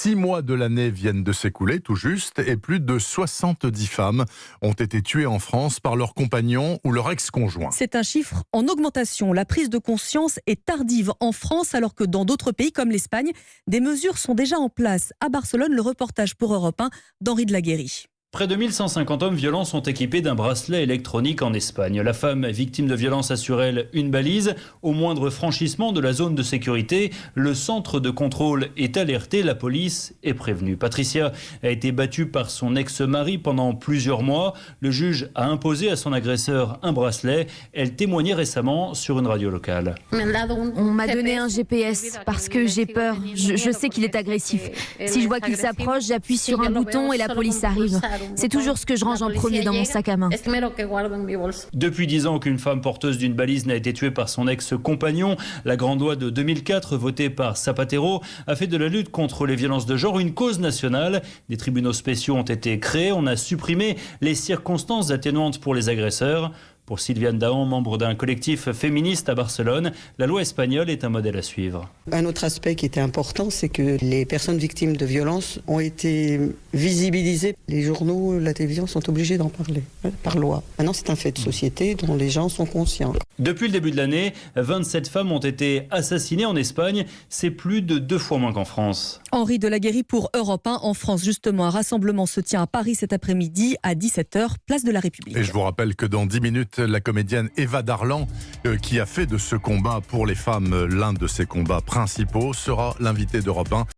6 mois de l'année viennent de s'écouler, tout juste, et plus de 70 femmes ont été tuées en France par leur compagnon ou leur ex-conjoint. C'est un chiffre en augmentation. La prise de conscience est tardive en France, alors que dans d'autres pays comme l'Espagne, des mesures sont déjà en place. À Barcelone, le reportage pour Europe 1 d'Henri de Laguérie. Près de 1150 hommes violents sont équipés d'un bracelet électronique en Espagne. La femme victime de violences a sur elle une balise. Au moindre franchissement de la zone de sécurité, le centre de contrôle est alerté, la police est prévenue. Patricia a été battue par son ex-mari pendant plusieurs mois. Le juge a imposé à son agresseur un bracelet. Elle témoignait récemment sur une radio locale. On m'a donné un GPS parce que j'ai peur. Je sais qu'il est agressif. Si je vois qu'il s'approche, j'appuie sur un bouton et la police arrive. C'est toujours ce que je range en premier dans mon sac à main. Depuis 10 ans, aucune femme porteuse d'une balise n'a été tuée par son ex-compagnon. La grande loi de 2004, votée par Zapatero, a fait de la lutte contre les violences de genre une cause nationale. Des tribunaux spéciaux ont été créés. On a supprimé les circonstances atténuantes pour les agresseurs. Pour Sylviane Dahan, membre d'un collectif féministe à Barcelone, la loi espagnole est un modèle à suivre. Un autre aspect qui était important, c'est que les personnes victimes de violences ont été visibilisées. Les journaux, la télévision sont obligés d'en parler, par loi. Maintenant, c'est un fait de société dont les gens sont conscients. Depuis le début de l'année, 27 femmes ont été assassinées en Espagne. C'est plus de 2 fois moins qu'en France. Henri de Laguérie pour Europe 1. En France, justement, un rassemblement se tient à Paris cet après-midi à 17h, place de la République. Et je vous rappelle que dans 10 minutes, la comédienne Eva Darlan, qui a fait de ce combat pour les femmes l'un de ses combats principaux, sera l'invitée d'Europe 1.